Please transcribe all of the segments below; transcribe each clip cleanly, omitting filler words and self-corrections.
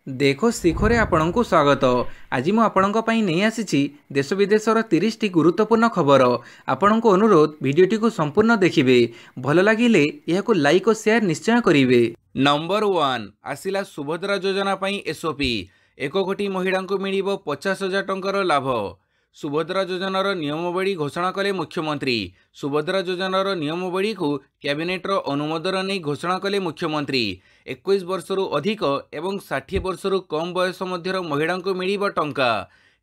देखो शिखरे आपणଙ୍କୁ स्वागत। आज मु आपणଙ୍କ ପାଇଁ ନେଇ ଆସିଛି देश विदेशर 30 टी गुरुत्वपूर्ण खबर। आपणଙ୍କୁ अनुरोध भिडियोटी को संपूर्ण देखिए, भल लगिले यहाकु लाइक और शेयर निश्चय करिवे। नंबर 1 आसिला सुभद्रा योजना पई एसओपी 1 कोटी महिला को मिलिबो 50,000 टंकार लाभ। सुभद्रा योजनार नियमावली घोषणा कले मुख्यमंत्री। सुभद्रा योजनार नियमावली को कैबिनेटर अनुमोदन नहीं घोषणा कले मुख्यमंत्री। 21 वर्षरु अधिक एवं 60 वर्षरु कम बयस मध्यर महिला को मिलिबो टंका।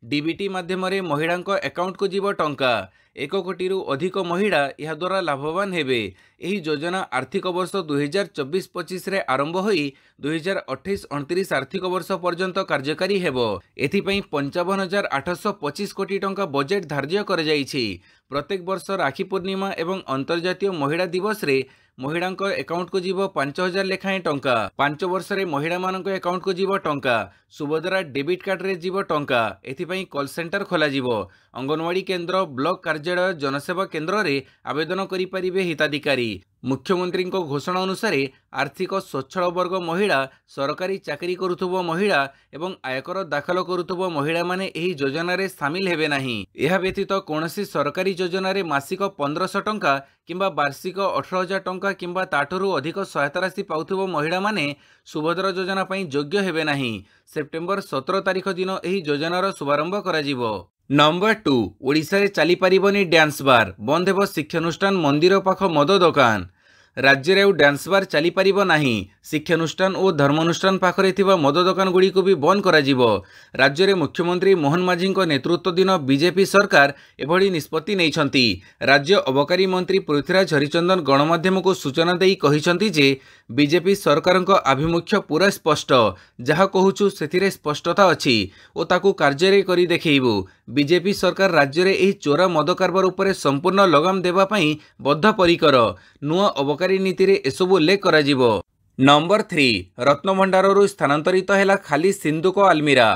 डीबीटी माध्यम महिला अकाउंट को जीव टंका। 1 कोटी अधिक महिला यह द्वारा लाभवान हेबे। एही योजना आर्थिक वर्ष 2024-25 रे आरंभ होई 2028-29 आर्थिक वर्ष पर्यंत कार्यकारी हेबो। एथिपई 55,825 कोटी टंका बजेट धार्य कर जाइछि। प्रत्येक वर्ष राखी पूर्णिमा एवं अंतर्जातीय महिला दिवस रे महिला अकाउंट को जीव 5,000 लेखाएं टंका। 5 वर्ष रे महिला मानक अकाउंट को जीव टंका। सुभद्रा डेबिट कार्ड रे जीव टंका। एथिपई कॉल सेंटर खोला जीवो। अंगनवाड़ी केन्द्र ब्लॉक कार्यालय जनसेवा केन्द्र रे आवेदन करि परिबे हिताधिकारी। मुख्यमंत्री घोषणा अनुसार आर्थिक स्वच्छल वर्ग महिला, सरकारी चाकरी करुथुबो महिला एवं आयकर दाखल करुथुबो महिला माने एही योजना रे शामिल हेबे नाही। एहा व्यतीत कोनोसी सरकारी योजना रे मासिक 1500 टंका किंबा वार्षिक 18,000 टंका किंबा ताठरू अधिक सहायता राशि पाउथुबो महिला माने सुभद्रा योजना पई योग्य हेबे नाही। सेप्टेम्बर 17 तारिख दिन एही योजनार शुभारंभ करा जिवो। नंबर 2 ओडिशा रे चली पारिबनी डांस बार, बंद हेबो शिक्षानुष्ठान मंदिर पाख मद दुकान। राज्य रे डांस बार चली पारिबो नाही। शिक्षानुष्ठान और धर्मानुष्ठान पाखरे थिबा मद दुकान गुडी को भी बंद करा जिवो। राज्य रे मुख्यमंत्री मोहन माझी नेतृत्व दिन बीजेपी सरकार एभली निष्पत्ति नैछंती। राज्य अबकारी मंत्री पृथ्वीराज हरिचंदन गणमाध्यम को सूचना देई कहिसंती जे बीजेपी सरकार आभिमुख्य पूरा स्पष्ट। जहा कहूछु सेथिरे स्पष्टता अछि ओ ताकू कार्य करी देखैबु। बीजेपी सरकार राज्य रे एही चोरा मद कारबार उपरे संपूर्ण लगाम देबा पई बद्धपरिकर। नुआ अबकारी नीति रे एसबु उल्लेख करा जिवो। नंबर 3 रत्नभंडाररू स्थानांतरित हैला खाली सिंधुक आलमीरा।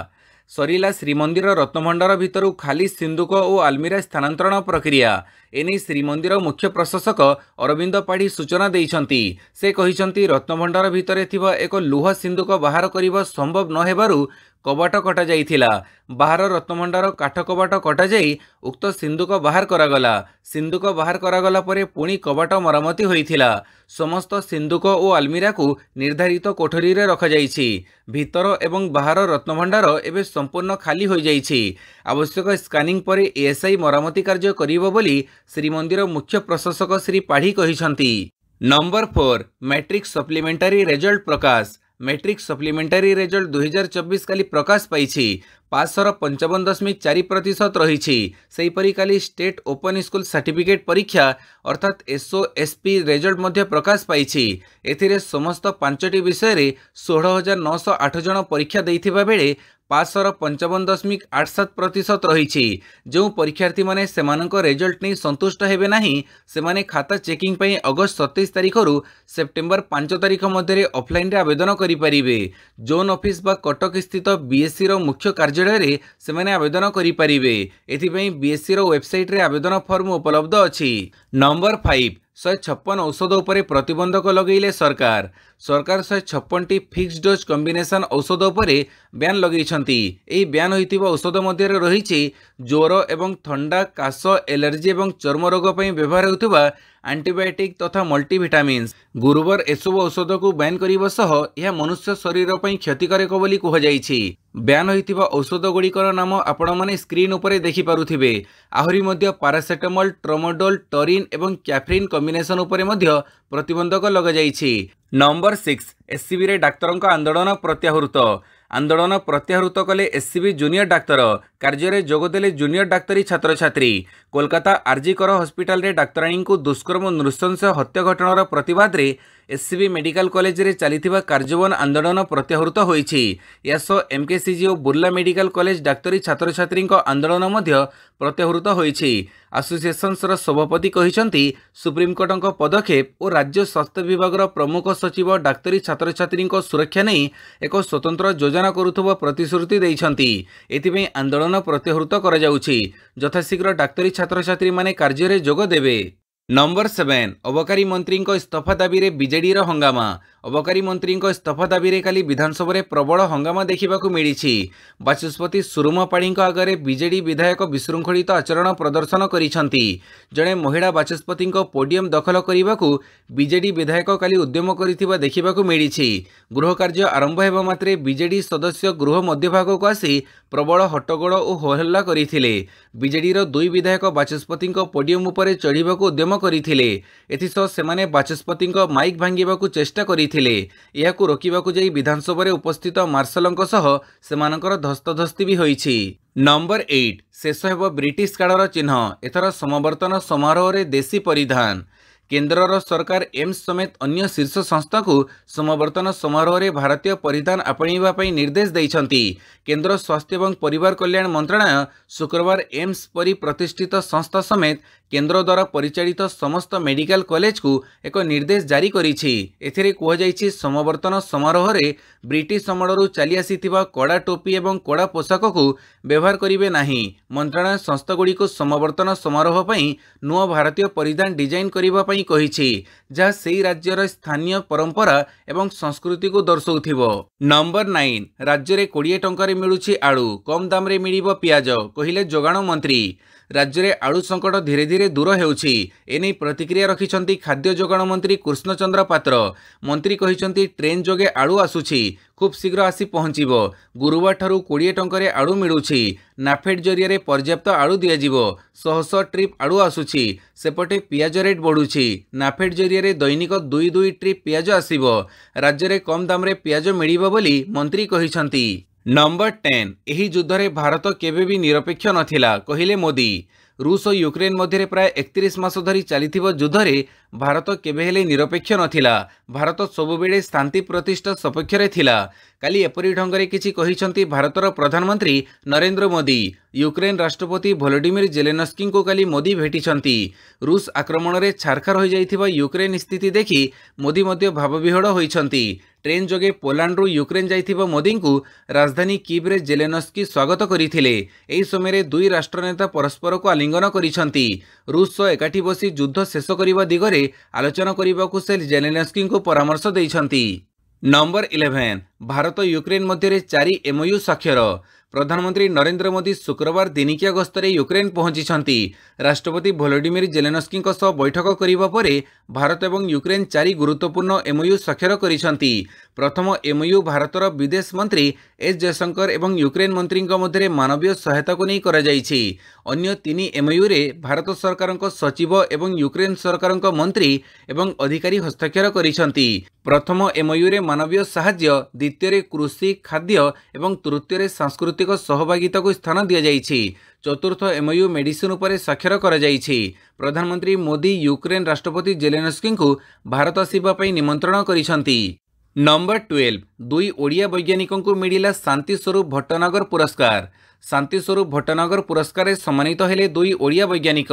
सरिला श्रीमंदिर रत्नभंडार भितरु खाली सिंधुक और आलमीरा स्थानांतरण प्रक्रिया। एने श्रीमंदिर मुख्य प्रशासक अरविंद पाढ़ी सूचना देइछंती। से कहिछंती रत्नभंडार भितरे थिबा एक लुह सिंधुक बाहर करिबा संभव न हेबारु कबाट कटा जाइथिला। बाहर रत्नभंडार काठ कबाट कटा जाई उक्त सिंधुक बाहर करागला। सिंधुक बाहर करागला परे पुणी कबाट मरामती होइथिला। समस्त सिंधुक और आलमीरा को निर्धारित कोठरी रे रखा जाइछि। भीतर एवं बाहर रत्नभंडार एबे संपूर्ण खाली हो जाइछि। आवश्यक स्कानिंग परे एएसआई मरामती कार्य करिबो बोली श्रीमंदिर मुख्य प्रशासक श्री पाढ़ी कहिसंती। नंबर 4 मैट्रिक सप्लीमेंटारी रिजल्ट प्रकाश। मैट्रिक सप्लीमेंटारी रिजल्ट 2024 काली प्रकाश पाइछि। पासर 55.4% रही। सेहीपरि काली स्टेट ओपन स्कूल सर्टिफिकेट परीक्षा अर्थात एसओएसपी रिजल्ट मध्य प्रकाश पाइछि। एथिरे समस्त 5टी विषय रे 16,908 जन परीक्षा देइथिबा बेले पासर 55.87% रही। जो परीक्षार्थी माने सेमानक रिजल्ट नहीं संतुष्ट हेबे नाही सेमाने खाता चेकिंग पई अगस्त 27 तारिख रु सेप्टेम्बर 5 तारिख मध्य ऑफलाइन रे आवेदन करि परिबे। जोन ऑफिस बा कटक स्थित बीएससी रो मुख्य कार्यालय रे सेमाने आवेदन करि परिबे। एथिपई बीएससी रो वेबसाइट रे आवेदन फॉर्म उपलब्ध अछि। नंबर 5 156 औषध उपरे प्रतिबंधक लगेले सरकार। सरकार 156टी फिक्स डोज कॉम्बिनेशन औषध उपरे बैन लगेइछंती। एही बैन होइतिबा औषध मध्य रहिछि ज्वर एवं ठंडा, काश, एलर्जी एवं चर्म रोग पई व्यवहार होइतिबा एंटीबायोटिक तथा मल्टीविटामिन्स। गुरुवार एसबु औषध को बैन करिबा सह यह मनुष्य शरीर पई क्षतिकारक बोली कह जाइछि। बैन होइतिबा औषध गुड़िकर नाम आपण माने स्क्रीन उपरे देखि पारुथिबे। आहुरी मध्य पैरासेटामोल, ट्रामाडोल, टोरिन एवं कैफेरिन कॉम्बिनेशन उपरे मध्य प्रतिबंधक लगा जाइछि। नंबर 6 एससीबी रे डाक्तरंक आंदोलन प्रत्याहृत। आंदोलन प्रत्याहृत कले एससीबी जूनियर डाक्तर। कार्य रे जोगदेले जूनियर डाक्तरी छात्र छात्री। कोलकाता आरजी कर हॉस्पिटल रे डाक्तराणी को दुष्कर्म नृशंस हत्या घटनार प्रतिवाद रे एससीबी मेडिकल कॉलेज रे चलिथिबा कार्यबन आंदोलन प्रत्याहृत होइछि। यासो एमकेसीजी और बुर्ला मेडिकल कॉलेज डाक्तरी छात्र छात्री आंदोलन मध्य प्रत्याहृत होइछि। एसोसिएशन्स रो सभापति कहिसंती सुप्रीमकोर्ट पदक्षेप और राज्य स्वास्थ्य विभाग प्रमुख सचिव डाक्तरी छात्र छात्री सुरक्षा नहीं एक स्वतंत्र योजना करुथबा प्रतिश्रुति देइछंती। एथिपई आंदोलन प्रत्याहृत करा जाउछि। यथाशीघ्र डाक्तरी छात्र छात्री माने कार्य जोग देबे। नंबर 7 अबकारी मंत्री इस्तफा दाबी रे बीजेडी रो हंगामा। अबकारी मंत्री इस्तीफा दाबी रे काली विधानसभा प्रबल हंगामा देखा मिली। बाचस्पति सुरुमा पाड़ी आगे बीजेडी विधायक विशृंखलित आचरण प्रदर्शन करिसेंती। जड़े महिला बाचस्पति पोडियम दखल करने को बीजेडी विधायक काली उद्यम करिथिबा देखा मिली। गृह कार्य आरंभ हेबा मात्रे बीजेडी सदस्य गृह मध्यभाग को आसी प्रबल हट्टगोल और होहल्ला करथिले। बीजेडीर दुई विधायक बाचस्पति पोडियम उपरे चढ़िबाकू उद्यम करथिले। एथिसह सेमाने बाचस्पति माइक भांगिबाकू चेष्टा करथिले। एहाकू रोकिबाकू जाई विधानसभा उपस्थित मार्शलंक सह सेमानकर धस्तधस्ती भी होईछि। नंबर 8 शेष हेब ब्रिटिश कालर चिन्ह। एथर समावर्तन समारोह रे देशी परिधान। केंद्रर सरकार एम्स समेत अन्य शीर्ष संस्था को समावर्तन समारोह रे भारतीय परिधान आपणिबा पई निर्देश दैछंती। केंद्र स्वास्थ्य एवं परिवार कल्याण मंत्रालय शुक्रवार एम्स परि प्रतिष्ठित संस्था समेत केंद्र द्वारा परिचालित समस्त मेडिकल कॉलेज को एक निर्देश जारी करिछि। एथिरे कुहाଯାଇଛି समावर्तन समारोह रे ब्रिटिश अमलरू चली आसीथिबा कड़ा टोपी एवं कड़ा पोशाक को व्यवहार करिवे नाही। मंत्रालय संस्थागुड़ी को समावर्तन समारोह पई नुआ भारतीय परिधान डिजाइन करिबा पई कहिछि, जहाँ सेही राज्यर स्थानीय परंपरा एवं संस्कृति को दर्शाउथिबो। नंबर 9 राज्य रे 20 टंका रे मिलुछि आलू, कम दाम रे मिलिबो पियाज, कहिले जोगाण मंत्री। राज्य में आलू संकट धीरे धीरे दूर होउछि। एने प्रतिक्रिया रखिछंती खाद्य जोगाण मंत्री कृष्णचंद्र पात्र। मंत्री कहिछंती ट्रेन जोगे आलू आसुछि, खूब शीघ्र आसी पहुंचीबो। गुरुवार ठारू 20 टंका रे आलू मिलुछि। नाफेड जरिया रे पर्याप्त आलू दियाजिबो। 100 ट्रिप आलू आसुछि। सेपटे पियाज रेट बढ़ुछि। नाफेड जरिया रे दैनिक 2 ट्रिप पियाज आसीबो। राज्य में कम दाम रे पियाज मिलिबो बोली मंत्री कहिछंती। नंबर 10 एही युद्ध रे भारत केबे भी निरपेक्ष नथिला, कहिले मोदी। रूस और यूक्रेन मध्य प्राय 31 मास धरी चलिथिबो युद्ध रे भारत केबे हेले निरपेक्ष नथिला। भारत सबुबेले शांति प्रतिष्ठा सपक्ष रे थिला। काली एपरी ढंगरे किछि कहिसंती भारतर प्रधानमंत्री नरेंद्र मोदी। यूक्रेन राष्ट्रपति वोलोडिमिर जेलेनस्की को काली मोदी भेटिछंती। रूस आक्रमण रे छारखार हो जाइथिबा यूक्रेन स्थिति देखि मोदी मध्य भावविहड़ होइछंती। ट्रेन जोगे पोलैंड रु यूक्रेन जाइथिबा मोदी को राजधानी कीव रे जेलेनस्की स्वागत करिथिले। एही समय रे दुई राष्ट्र नेता परस्पर को आलिंगन करिछंती। रूस सह एकाठी बसी युद्ध शेष करिबा दिगरे आलोचना करिबाकू से जेलेनस्की को परामर्श दैछंती। नंबर 11 भारत यूक्रेन मध्य 4 एमओयू स्वाक्षर। प्रधानमंत्री नरेंद्र मोदी शुक्रवार दिनिकिया गस्तरे यूक्रेन पहुंची। राष्ट्रपति वोलोडिमिर जेलेनस्की सह बैठक करिबा परे भारत एवं यूक्रेन 4 गुरुत्वपूर्ण एमओयू स्वाक्षर करिसंती। प्रथम एमओयू भारतर विदेश मंत्री एस जयशंकर एवं यूक्रेन मंत्री मध्य मानवीय सहायता को नहीं करा जाइछि। अन्य 3 एमओयू रे भारत सरकार सचिव एवं यूक्रेन सरकार मंत्री एवं अधिकारी हस्ताक्षर करिसंती। प्रथम एमओयू रे मानवीय सहायता, द्वितीय रे कृषि खाद्य एवं तृतीय रे सांस्कृतिक सहभागिता को स्थान दिया जाइछि। चतुर्थ एमओयू मेडिसिन उपरे स्वाक्षर करा जाइछि। प्रधानमंत्री मोदी यूक्रेन राष्ट्रपति जेलेनस्की को भारत आसिबा पई निमंत्रण करिसंती। नंबर 12 दुई ओडिया वैज्ञानिकों को मिलिला शांति स्वरूप भट्टनगर पुरस्कार। शांति स्वरूप भट्टनगर पुरस्कार सम्मानित हेले दुई ओडिया वैज्ञानिक।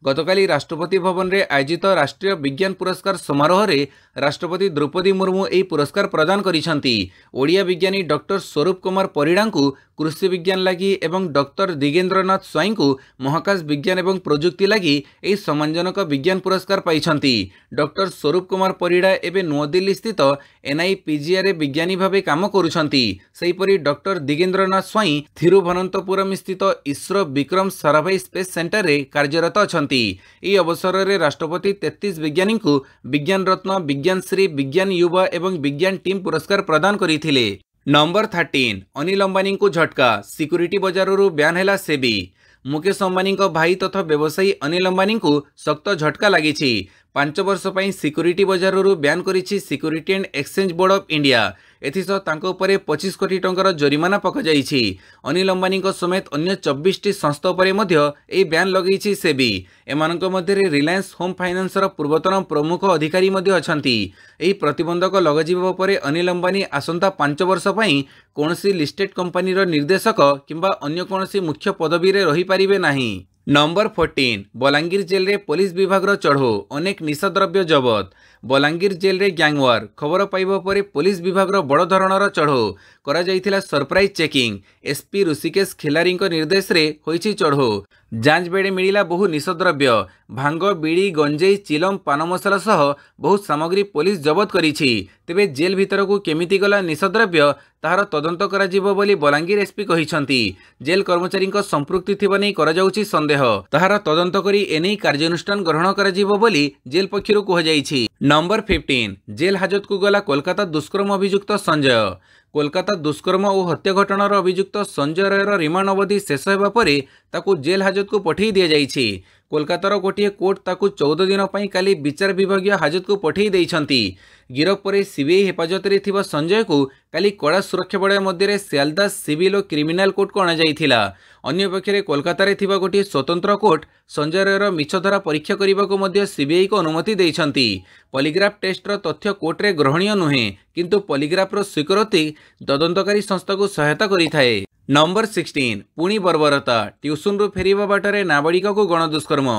गतकाली राष्ट्रपति भवन रे आयोजित राष्ट्रीय विज्ञान पुरस्कार समारोह रे राष्ट्रपति द्रौपदी मुर्मू एही पुरस्कार प्रदान करिसंती। ओडिया विज्ञानी डॉक्टर स्वरूप कुमार परिड़ा को कृषि विज्ञान लगी एवं डॉक्टर दिगेंद्रनाथ स्वाई को महाकाश विज्ञान एवं प्रजुक्ति लगी एही सम्मानजनक विज्ञान पुरस्कार पाइछंती। डॉक्टर स्वरूप कुमार परिड़ा एबे नुआदिल्ली स्थित एनआईपीजीआर विज्ञानी भावे काम करुछंती। सेहीपरि डॉक्टर दिगेंद्रनाथ स्वाई थिरुवनंतपुरम स्थित इसरो विक्रम साराभाई स्पेस सेंटर रे कार्यरत अछंती। एही अवसर रे राष्ट्रपति 33 विज्ञानी को विज्ञान रत्न, विज्ञान श्री, विज्ञान युवा एवं विज्ञान टीम पुरस्कार प्रदान करिथिले। नंबर 13 अनिल अंबानी को झटका, सिक्यूरिटी बजाररू ब्यान हैला सेबी। मुकेश अंबानी भाई तथा व्यवसायी अनिल अंबानी को सख्त झटका लगी। 5 वर्ष पर सिक्यूरिटी बजाररू ब्यान करिछि security and exchange board of India. एथिसह तांको उपरे 25 कोटी टंकार जरिमाना पकाଯାଇଛି। अनिल अंबानी समेत अन्य 24टी संस्था उपरे मध्य एही ब्यान लगेछि सेबी। एमानक मध्य रिलायंस होम फाइनान्स पूर्वतन प्रमुख अधिकारी मध्य अछंती। एही प्रतिबंधक लगाजिबा परे अनिल अंबानी आसंता 5 वर्ष पई कोनोसी लिस्टेड कंपनीर निर्देशक किंबा अन्य कोनोसी मुख्य पदवी रे रही पारिबे नाही। नंबर 14 बलांगीर जेल रे पुलिस विभाग चढ़ो, अनेक निशा द्रव्य जबत। बलांगीर जेल रे गैंगवार खबर पाइबा परे पुलिस विभाग बड़ धरणर चढ़ऊ करा जाइथिला surprise checking. SP Rishikesh Khilari निर्देश रे होइछि चढ़ऊ। जांच बेड़े मिलिला बहु निशद्रव्य भांग बीड़ी गंजेई चिलम पान मसला सह बहु सामग्री पुलिस जबत करिछि। तेबे जेल भितर को केमिति गला निशद्रव्य ताहार तदंत करा जिवो बोली बलांगीर एसपी कहिसंती। जेल कर्मचारी संपृक्ति थिबा नै करा जाउछि संदेह ताहार तदंत करी एनै कार्यानुष्ठान ग्रहण करा जिवो बोली जेल पक्षरु कह जाइछि। नंबर 15 जेल हाजत को गला कोलकाता दुष्कर्म अभियुक्त संजय। कोलकाता दुष्कर्म और हत्या घटनार अभियुक्त संजय रायर रिमांड अवधि शेष होगा पर ताकू जेल हाजत को पठे दि जाइछि। कोलकातार गोटे कोर्ट ताकू 14 दिन पर काली विचार विभाग हाजत को पठे देइछंती। गिरफ पर सीबीआई हेफाजत रे थिबा संजय को काली कड़ा सुरक्षा बलय मध्य सियालदा सिविल और क्रिमिनाल कोर्ट को अणाଯାଇଥିଲା। अन्य पक्षरे कोलकाता रे थिबा गोटे स्वतंत्र कोर्ट संजय रायर मिछधरा परीक्षा करने को मध्य सीबीआई को अनुमति देइछंती। पॉलीग्राफ टेस्ट रो तथ्य कोर्ट रे ग्रहणीय नुहे किंतु पॉलीग्राफ रो स्वीकृति तदंतकारी संस्था को सहायता करिथाए। नंबर 16 पुणी बर्बरता ट्यूशन रु फेरिबा बाटरे नाबालिका को गणदुष्कर्म।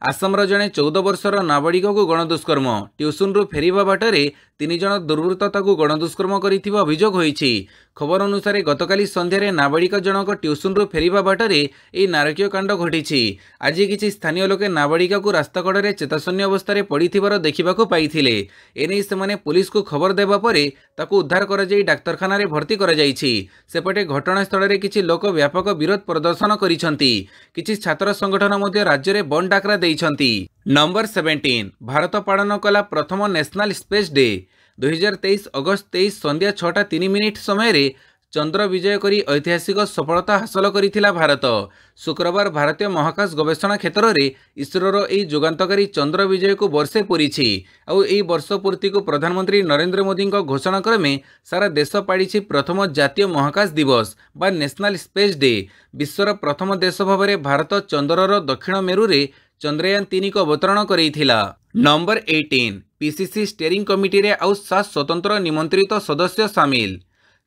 आसामर जड़े 14 वर्षर नाबालिका को गणदुष्कर्म। ट्यूशन रु फेरिबा बाटरे 3 जन दुर्वृत्त गणदुष्कर्म करिथिबा अभियोग होइछि। खबर अनुसार गतकाली संध्यारे नाबालिका जनक ट्यूशन रु फेरिबा बाटरे ए नारकीय कांड घटिछि। आज किछि स्थानीय लोके नाबालिका को रास्ता कड़े चेताशून्य अवस्था पड़िथिबार देखिबाकू पाइथिले। एनै सेमाने पुलिस को खबर देबा परे ताकू उद्धार करा जाई डाक्तरखाना रे भर्ती करा जाइछि। सेपटे घटनास्थल रे किछि लोक व्यापक विरोध प्रदर्शन करिसंती। किछि छात्र संगठन मध्य राज्य रे बंद डाकरा देइछंती। नंबर 17 भारत पालन कला प्रथम नेशनल स्पेस डे। 2023 अगस्त 23 संध्या 6:03 समय रे चंद्र विजय करी ऐतिहासिक सफलता हासिल करिथिला भारत। शुक्रवार भारतीय महाकाश गवेषणा क्षेत्र में इसरोर यह जुगांतकारी चंद्र विजय को वर्षे पूरी आउ यही वर्ष पूर्ति को प्रधानमंत्री नरेंद्र मोदी घोषणा क्रमे सारा देश पाड़ी प्रथम जातीय महाकाश दिवस बा नेशनल स्पेस डे। विश्वर प्रथम देश भाव में भारत चंद्रर दक्षिण मेरु रे चंद्रयान 3 को अवतरण करेइथिला। नंबर 18 पीसीसी स्टीयरिंग कमिटी रे आउ 7 स्वतंत्र निमंत्रित सदस्य सामिल।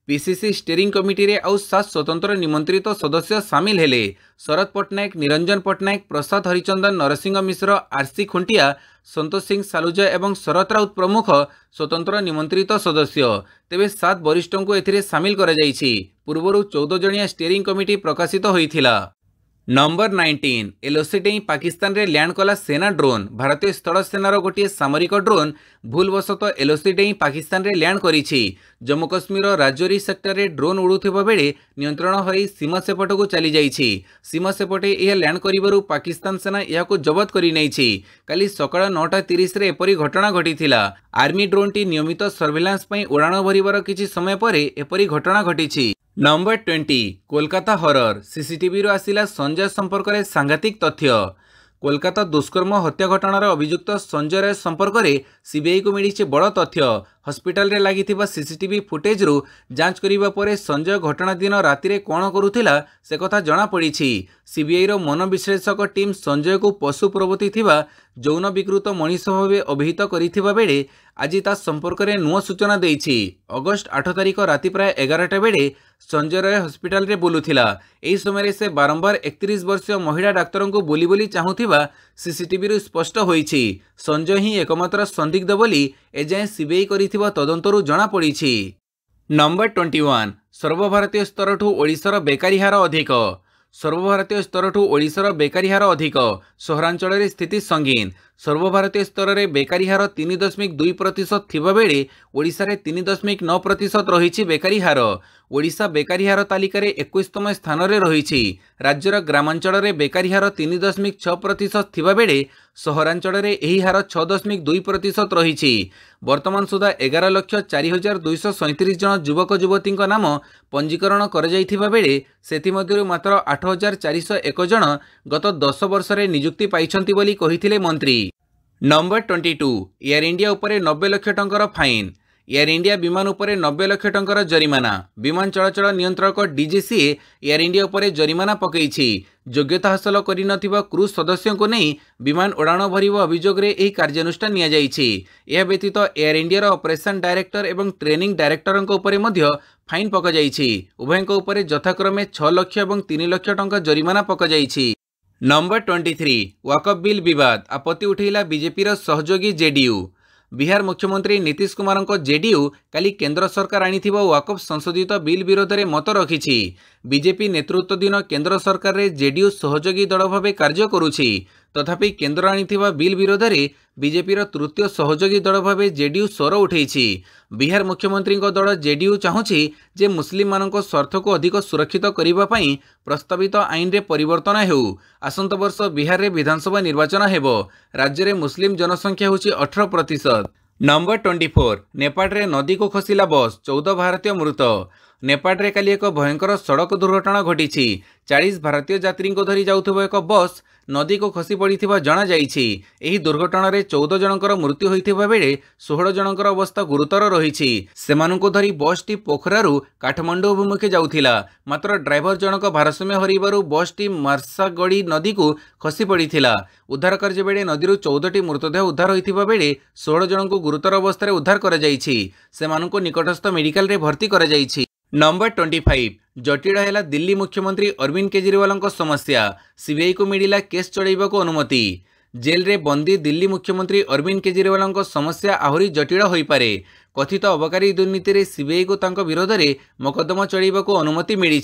पीसीसी स्टीयरिंग कमिटी रे आउ 7 स्वतंत्र निमंत्रित सदस्य सामिल हेले शरद पट्टनायक, निरंजन पट्टनायक, प्रसाद हरिचंदन, नरसिंह मिश्र, आरसी खुंटिया, संतोष सिंह सालुजा एवं शरद राउत प्रमुख स्वतंत्र निमंत्रित सदस्य। तेबे 7 वरिष्ठों को एथिरे सामिल करा जाइछि। पूर्वरु 14 जणिया स्टीयरिंग कमिटी प्रकाशित होइथिला। नंबर 19 एलओसी डेई पाकिस्तान रे लैंड कला सेना ड्रोन। भारतीय स्थल सेनार गोटे सामरिक ड्रोन भूलवशत एलओसी डेई पाकिस्तान रे लैंड करिछि। जम्मू कश्मीर राजौरी सेक्टर रे ड्रोन उड़ुथिबा बेले नियंत्रण होई सीमा सेपट को चली जाइछि। सीमा सेपटे यह लैंड करिबारु पाकिस्तान सेना याको जबत करि नैछि। काली सकाळ 9:30 रे एपरि घटना घटिथिला। आर्मी ड्रोन टी नियमित सर्वेलांस पई उड़ाण भरिबार किछि समय परे एपरि घटना घटिछि। नंबर 20 कोलकाता हरर सीसीटीवी रो आसिला संजय संपर्क में सांघातिक तथ्य। कोलकाता दुष्कर्म हत्या घटनार अभियुक्त संजय राय संपर्क में सीबीआई को मिली बड़ तथ्य। हॉस्पिटल रे लागिथिबा सीसीटीवी फुटेज रु जांच करिबा परे संजय घटना दिन राति रे कोन करुथिला से कथा जना पड़िछि। सीबीआई रो मनोविश्लेषक टीम संजय को पशु प्रवृत्ति थिबा यौन विकृत मनीष भाव अभिहित करिथिबा बेले आज ता संपर्क में नुआ सूचना देइछि। अगस्त 8 तारिख राति प्राय 11टा बेले संजय राय हॉस्पिटल रे बुलुथिला। एही समय से बारंबार 31 वर्षीय महिला डाक्तर को बोली बोली चाहुथिबा सीसीटीवी रु स्पष्ट होइछि। संजय ही एकमात्र संदिग्ध बोली एजाए सीबीआई करिथिबा तदंतरु जना पड़िछि। नंबर 21 सर्वभारतीय स्तरठू ओडिशार बेकारी हार अधिक। सर्वभारतीय स्तरठू ओडिशार बेकारी हार अधिक। सहरांचल रे स्थिति संगीन। सर्वभारतीय स्तर में बेकारी हार 3.2% थिबा बेले ओडिशा रे 3.9% रहिछि बेकारी हार। ओडिशा बेकारी हार तालिका रे 21तम स्थान रे रहिछि। राज्यर ग्रामांचल रे बेकारी हार 3.6% थिबा बेले सहरांचल रे एही हार 6.2% रहिछि। वर्तमान सुधा 11,04,237 जन युवक युवती नाम पंजीकरण कर जाइथिबा बेले सेथिमध्यरु मात्र 8,401 जन गत 10 वर्ष रे नियुक्ति पाइछंती बोली कहिथिले मंत्री। नंबर 22 एयर इंडिया उपरे 90 लाख टंकार फाइन। एयर इंडिया विमान उपरे 90 लाख टंकार जरिमाना। विमान चलाचल नियंत्रक डीजीसीए एयर इंडिया उपरे जरिमाना पकईछि। योग्यता हासिल करि नथिबा क्रूज सदस्यों को नहीं विमान उड़ाण भरिबा अभियोग रे एही कार्यानुष्ठान निया जाइछि। यह व्यतीत एयर इंडिया ऑपरेशन डायरेक्टर एवं ट्रेनिंग डायरेक्टर उपरे मध्य फाइन पका जाइछि। उभयक उपरे यथाक्रमे 6 लाख और 3 लाख टंका जरिमाना पका जाइछि। नंबर 23 वाकफ बिल विवाद आपत्ति उठेला बीजेपी सहयोगी जेडीयू। बिहार मुख्यमंत्री नीतीश कुमार जेडीयू काली केंद्र सरकार आनिथिबा वाकफ संशोधित बिल विरोध में मत रखिछि। बीजेपी नेतृत्वाधीन केंद्र सरकार रे जेडीयू सहयोगी दल भाव कार्य करुछि। तथापि केंद्र आनिथिबा बिल विरोध में बीजेपी तृतीय सहयोगी दल भाव जेडीयू स्वर उठेछि। बिहार मुख्यमंत्री दल जेडीयू चाहूछि जे मुस्लिम मानक स्वार्थ को अधिक सुरक्षित करबा पई प्रस्तावित आईन रे परिवर्तन हेउ। आसंत वर्ष बिहार रे विधानसभा निर्वाचन हेबो। राज्य रे मुस्लिम जनसंख्या होछि 18%। नंबर 24 नेपाल रे नदी को खसिला बस 14 भारतीय मृत। नेपाल रे काली एक भयंकर सड़क दुर्घटना घटी। 40 भारतीय यात्री को धरी जाउथबो एक बस नदी को खसी पड़िथिबा जणा जाईछि। एही दुर्घटना रे 14 जनकर मृत्यु होइथिबा बेले 16 जनकर अवस्था गुरुतर रहिछि। सेमानंको धरी बस टी पोखरारू काठमांडू अभिमुखे जाउथिला। मात्र ड्राइवर जनक भारसाम्य हरिबारू बस टी मार्सागड़ी नदी को खसी पड़िथिला। उद्धार कार्य बेले नदीरू 14 टी मृतदेह उद्धार होइथिबा बेले 16 जनक गुरुतर अवस्था रे उद्धार करा जाईछि। सेमानंको निकटस्थ मेडिकल रे भर्ती करा जाईछि। नंबर 25 जटिल है दिल्ली मुख्यमंत्री अरविंद केजरीवाल समस्या। सीबीआई को मिला केस चढ़ाइबा को अनुमति। जेल रे बंदी दिल्ली मुख्यमंत्री अरविंद केजरीवाल समस्या आहरी जटिल होई पारे। कथित अबकारी दुर्नीति रे सीबीआई को तांको विरोध में मकदमा चढ़ाइबा को अनुमति मिली।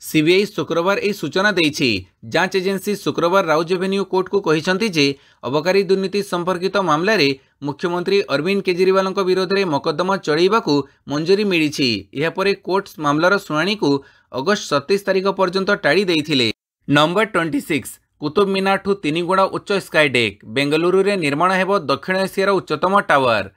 सीबीआई शुक्रवार यह सूचना देछि। जांच एजेंसी शुक्रवार राउज एवेन्यू कोर्ट को कहिसंती जे अबकारी दुर्नीति संपर्कित मामला रे मुख्यमंत्री अरविंद केजरीवाल विरोध में मकदमा चढ़ाइबा को मंजूरी मिली। यह परे कोर्ट मामलार शुणाणी को अगस्त 27 तारिख पर्यंत टाड़ी देइथिले। नंबर 26 कुतुब मीनार ठू 3 गुणा उच्च स्काईडेक। बेंगलुरु रे निर्माण हेबो दक्षिण एशियार उच्चतम टावर।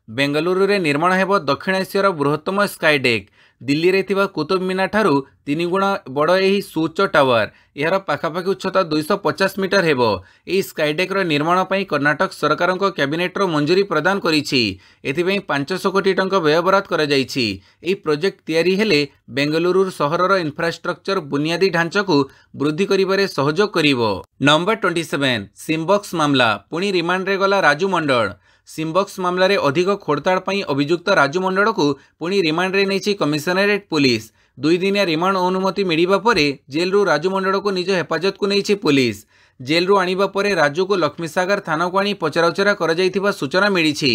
बेंगलुरु रे निर्माण हेबो दक्षिण एशियार बृहत्तम स्काईडेक। दिल्ली रे थिबा कुतुब मीनार ठारू 3 गुणा बड़ एही सुउच्च टावर। यार पाखापाखि उच्चता 250 मीटर हेबो। एही स्काईडेक रो निर्माण पई कर्नाटक सरकार कैबिनेट रो मंजूरी प्रदान करिछि। एथिपई 500 कोटी टंका व्यय बराद करा जाइछि। एही प्रोजेक्ट तयारी हेले बेंगलुरु सहरर इंफ्रास्ट्रक्चर बुनियादी ढांचा को वृद्धि करिबारे सहयोग करिवो। नंबर 27 सिम्बक्स मामला पुणी रिमांड रे गला राजू मंडल। सिम्बक्स मामला रे अधिक खोड़ताड़ पई अभियुक्त राजू मंडल को पुणी रिमांड रे नेछि कमिशनरेट पुलिस। 2 दिनिया रिमांड अनुमति मिलिबा परे जेल रु राजू मंडल को निज हेफाजत को नेछि पुलिस। जेल रु आनिबा परे राजू को लक्ष्मीसागर थाना को आनी पचराउचरा करा जाइथिबा सूचना मिलिछि।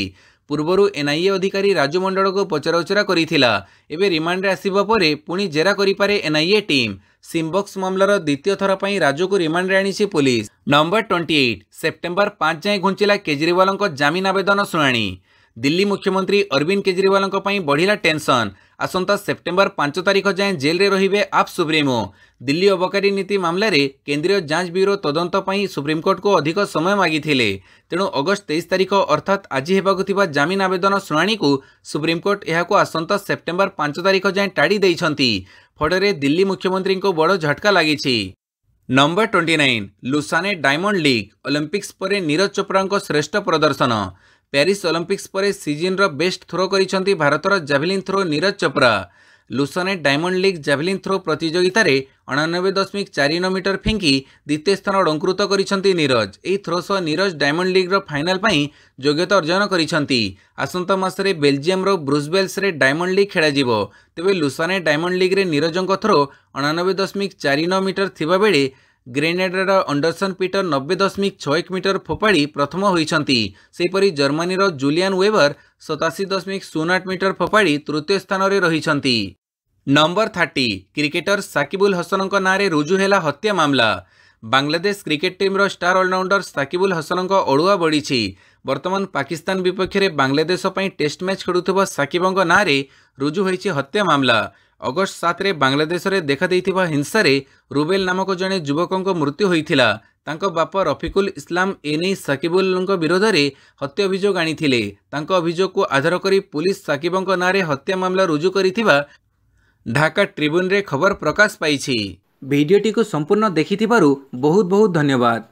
पूर्वरु एनआईए अधिकारी राजू मंडल को पचराउचरा करिथिला। एबे रिमांड रे आसीबा परे पुणी जेरा करि पारे एनआईए टीम। सिम्बक्स मामलार द्वितीय थर पई राजू को रिमांड रे आनिछि पुलिस। नंबर 28 सेप्टेम्बर 5 जाए घुंचिला केजरीवाल जमीन आवेदन शुणाणी। दिल्ली मुख्यमंत्री अरविंद केजरीवाल बढ़िला टेंशन। आसंता सेप्टेम्बर 5 तारिख जाए जेल रे रहिबे आप सुप्रीमो। दिल्ली अबकारी नीति मामला रे केंद्रीय जांच ब्यूरो तदंत पई सुप्रीमकोर्ट को अधिक समय मागिथिले। तेणु अगस्त 23 तारिख अर्थात आज हेबाकु थिबा जमीन आवेदन शुणाणी को सुप्रीमकोर्ट एहाको आसंता सेप्टेम्बर 5 तारिख जाए टाड़ी देइछंती। फଳରେ दिल्ली मुख्यमंत्री को बड़ झटका लागिछि। Number 29 Lausanne Diamond League Olympics परे नीरज चोपड़ा श्रेष्ठ प्रदर्शन। पेरिस ओलंपिक्स परे सीजन रो बेस्ट थ्रो करिसंती भारतर javelin throw Neeraj Chopra. Lausanne Diamond League javelin throw प्रतियोगिता रे 89.49 मीटर फिंकी द्वितीय स्थान अलंकृत करिसंती नीरज। एही थ्रो सह नीरज डायमंड लीग रो फाइनल पई योग्यता अर्जन करिसंती। आसंता मासरे बेल्जियम रो ब्रुसेल्स रे डायमंड लीग खेला जिवो। तेबे लुसाने डायमंड लीग रे नीरजंक थ्रो 89.49 मीटर थिबा बेले ग्रेनेडर अंडरसन पीटर 90.61 मीटर फोपाड़ी प्रथम होइछंती। सेपरि जर्मनी रो जूलियन वेबर 87.08 मीटर फोपाड़ी तृतीय स्थान रे रहिछंती। नंबर 30 क्रिकेटर साकिबुल हसन नारे रुजु हेला हत्या मामला। बांग्लादेश क्रिकेट टीम रो स्टार ऑलराउंडर साकिबुल हसन अड़ुआ बढ़ी। वर्तमान पाकिस्तान विपक्ष में बांग्लादेश पई टेस्ट मैच खेलुथिबा साकिबंग नारे रुजु होइछि हत्या मामला। अगस्त 7 रे बांग्लादेश रे देखा देइथिबा हिंसा रे रुबेल नामक जने युवकंक मृत्यु होइथिला। तांको बापा रफिकुल इस्लाम एने साकिबुल विरोध में हत्या अभियोग आनिथिले। तांको अभियोग को आधार करी पुलिस साकिबंग नारे हत्या मामला रुजु करिथिबा ढाका ट्रिब्यून रे खबर प्रकाश पाइछि। वीडियोटी को संपूर्ण देखिथिबारु बहुत बहुत धन्यवाद।